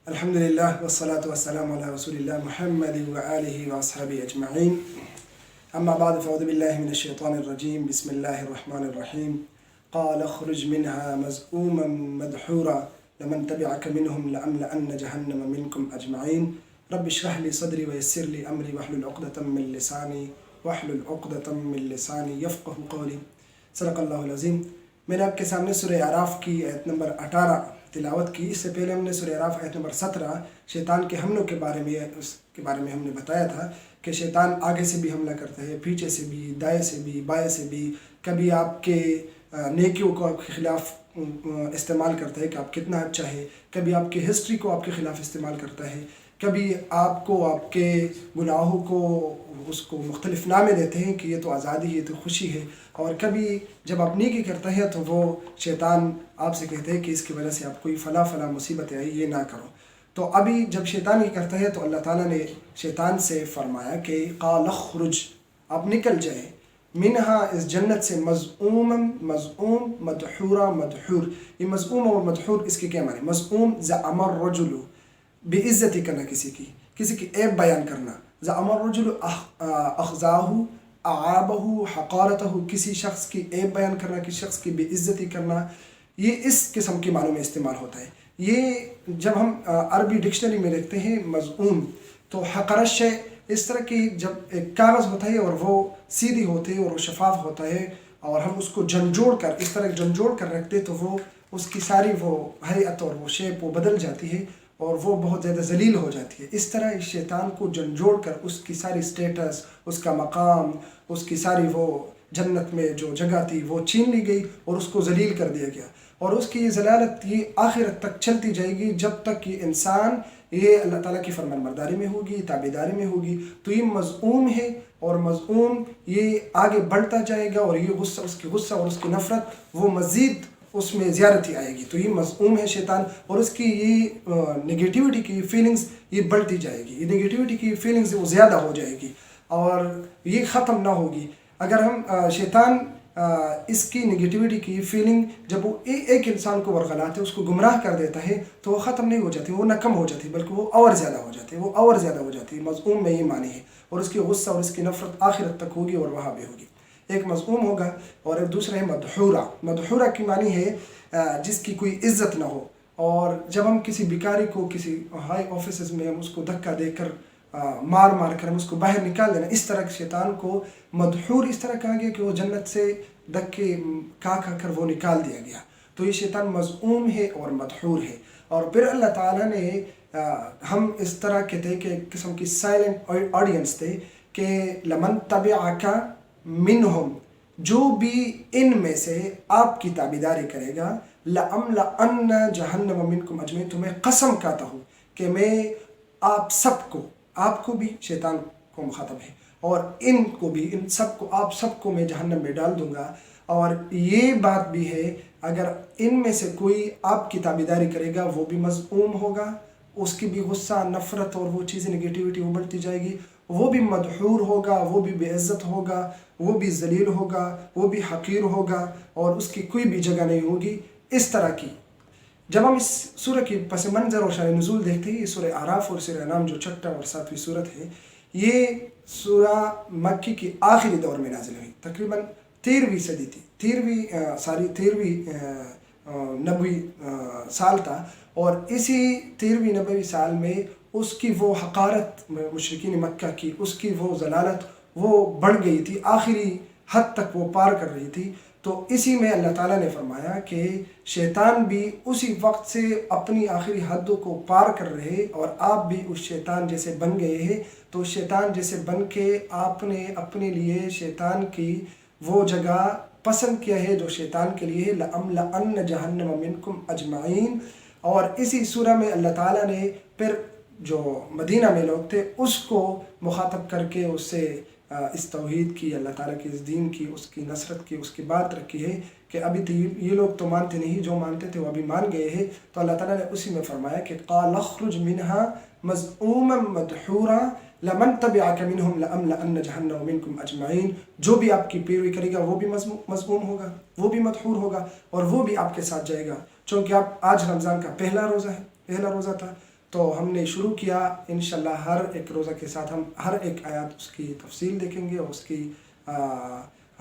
الحمدللہ والصلاة والسلام علی رسول اللہ محمد وآلہ واصحابہ اجمعین اما بعد فاعوذ باللہ من الشیطان الرجیم بسم اللہ الرحمن الرحیم قال اخرج منها مذءوما مدحورا لمن تبعك منهم لأملأن جہنم منکم اجمعین رب اشرح لی صدری ویسر لی امری واحلل عقدۃ من لسانی یفقهوا قولی صدق اللہ العظیم۔ میں نے آپ کے سامنے سورہ اعراف کی آیت نمبر 18 تلاوت کی۔ اس سے پہلے ہم نے سورہ اعراف آیت نمبر 17 شیطان کے حملوں کے بارے میں ہم نے بتایا تھا کہ شیطان آگے سے بھی حملہ کرتا ہے، پیچھے سے بھی، دائیں سے بھی، بائیں سے بھی، کبھی آپ کے نیکیوں کو آپ کے خلاف استعمال کرتا ہے کہ آپ کتنا اچھا ہے، کبھی آپ کی ہسٹری کو آپ کے خلاف استعمال کرتا ہے، کبھی آپ کو آپ کے گناہوں کو اس کو مختلف نامے دیتے ہیں کہ یہ تو آزادی ہے، یہ تو خوشی ہے، اور کبھی جب آپ نیکی کرتا ہے تو وہ شیطان آپ سے کہتے ہیں کہ اس کی وجہ سے آپ کوئی فلاں مصیبت آئی، یہ نہ کرو۔ تو ابھی جب شیطان یہ کرتا ہے تو اللہ تعالیٰ نے شیطان سے فرمایا کہ قال اخرج، آپ نکل جائے، منہا اس جنت سے، مذءوم مدحورا مدحور۔ یہ مذءوم اور مدحور اس کے کیا معنی؟ مذءوم زعم الرجل، بے عزتی کرنا کسی کی عیب بیان کرنا، زعم الرجل اخزاہ اعابہ حقارتہ، کسی شخص کی عیب بیان کرنا، کسی شخص کی بے عزتی کرنا، یہ اس قسم کے معنوں میں استعمال ہوتا ہے۔ یہ جب ہم عربی ڈکشنری میں دیکھتے ہیں مذءوم تو حقر الشیء، اس طرح کی جب ایک کاغذ ہوتا ہے اور وہ سیدھی ہوتی ہے اور وہ شفاف ہوتا ہے اور ہم اس کو جھنجھوڑ کر اس طرح جھنجھوڑ کر رکھتے تو وہ اس کی ساری وہ ہیئت اور وہ شیپ وہ بدل جاتی ہے اور وہ بہت زیادہ ذلیل ہو جاتی ہے۔ اس طرح اس شیطان کو جھنجھوڑ کر اس کی ساری سٹیٹس، اس کا مقام، اس کی ساری وہ جنت میں جو جگہ تھی وہ چھین لی گئی اور اس کو ذلیل کر دیا گیا، اور اس کی یہ ذلالت یہ آخرت تک چلتی جائے گی جب تک یہ انسان یہ اللہ تعالیٰ کی فرمان برداری میں ہوگی، تابعداری میں ہوگی۔ تو یہ مذءوم ہے، اور مذءوم یہ آگے بڑھتا جائے گا، اور یہ غصہ اور اس کی نفرت وہ مزید اس میں زیادتی آئے گی۔ تو یہ مذءوم ہے شیطان، اور اس کی یہ نگیٹیوٹی کی فیلنگز یہ بڑھتی جائے گی، یہ نگیٹیوٹی کی فیلنگز وہ زیادہ ہو جائے گی اور یہ ختم نہ ہوگی۔ اگر ہم شیطان اس کی نگیٹیوٹی کی فیلنگ جب وہ ایک انسان کو ورغلاتے ہے، اس کو گمراہ کر دیتا ہے تو وہ ختم نہیں ہو جاتی، وہ نہ کم ہو جاتی، بلکہ وہ اور زیادہ ہو جاتی ہے، وہ اور زیادہ ہو جاتی ہے۔ مذءوم میں یہ معنی ہے، اور اس کی غصہ اور اس کی نفرت آخرت تک ہوگی اور وہاں بھی ہوگی۔ ایک مذءوم ہوگا اور ایک دوسرا ہے مدحورا۔ مدحورا کی معنی ہے جس کی کوئی عزت نہ ہو، اور جب ہم کسی بیکاری کو کسی ہائی آفیسز میں ہم اس کو دھکا دے کر مار کر ہم اس کو باہر نکال دینا، اس طرح شیطان کو مدحور اس طرح کہا گیا کہ وہ جنت سے دھکے کھا کر وہ نکال دیا گیا۔ تو یہ شیطان مذءوم ہے اور مدحور ہے۔ اور پھر اللہ تعالیٰ نے ہم اس طرح کے تھے کہ ایک قسم کی سائلنٹ آڈینس تھے کہ لمن تبعک منہم، جو بھی ان میں سے آپ کی تابعداری کرے گا، لأملأن جہنم منکم اجمعین، تو میں قسم کھاتا ہوں کہ میں آپ سب کو، آپ کو بھی شیطان کو مخاطب ہے، اور ان کو بھی، ان سب کو، آپ سب کو میں جہنم میں ڈال دوں گا۔ اور یہ بات بھی ہے اگر ان میں سے کوئی آپ کی تابعداری کرے گا وہ بھی مذءوم ہوگا، اس کی بھی غصہ، نفرت اور وہ چیزیں نگیٹیوٹی وہ بڑھتی جائے گی، وہ بھی مدحور ہوگا، وہ بھی بے عزت ہوگا، وہ بھی ذلیل ہوگا، وہ بھی حقیر ہوگا، اور اس کی کوئی بھی جگہ نہیں ہوگی۔ اس طرح کی جب ہم اس سورہ کی پس منظر اور شان نزول دیکھتے ہیں، یہ سورہ اعراف اور سورہ انعام جو 6 اور 7ویں سورت ہے، یہ سورہ مکی کی آخری دور میں نازل ہوئی، تقریباً 13ویں صدی تھی، 13ویں نبوی سال تھا، اور اسی 13ویں نبوی سال میں اس کی وہ حقارت مشرکین مکہ کی، اس کی وہ ذلالت وہ بڑھ گئی تھی، آخری حد تک وہ پار کر رہی تھی۔ تو اسی میں اللہ تعالیٰ نے فرمایا کہ شیطان بھی اسی وقت سے اپنی آخری حدوں کو پار کر رہے، اور آپ بھی اس شیطان جیسے بن گئے ہیں۔ تو شیطان جیسے بن کے آپ نے اپنے لیے شیطان کی وہ جگہ پسند کیا ہے جو شیطان کے لیے ہے، لأملأن جہنم منکم اجمعین۔ اور اسی سورہ میں اللہ تعالیٰ نے پھر جو مدینہ میں لوگ تھے اس کو مخاطب کر کے اس سے اس توحید کی، اللہ تعالیٰ کی اس دین کی، اس کی نصرت کی، اس کی بات رکھی ہے کہ ابھی تو یہ لوگ تو مانتے نہیں، جو مانتے تھے وہ ابھی مان گئے ہیں۔ تو اللہ تعالیٰ نے اسی میں فرمایا کہ قال اخرج منها مذءوما مدحورا لمن تبعک منہم لأملأن جہنم منکم اجمعین، جو بھی آپ کی پیروی کرے گا وہ بھی مذموم ہوگا، وہ بھی مدحور ہوگا، اور وہ بھی آپ کے ساتھ جائے گا۔ چونکہ آپ آج رمضان کا پہلا روزہ تھا، تو ہم نے شروع کیا، انشاءاللہ ہر ایک روزہ کے ساتھ ہم ہر ایک آیات اس کی تفصیل دیکھیں گے، اس کی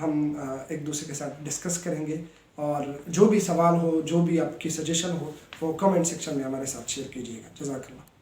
ہم ایک دوسرے کے ساتھ ڈسکس کریں گے، اور جو بھی سوال ہو، جو بھی آپ کی سجیشن ہو، وہ کمنٹ سیکشن میں ہمارے ساتھ شیئر کیجیے گا۔ جزاک اللہ۔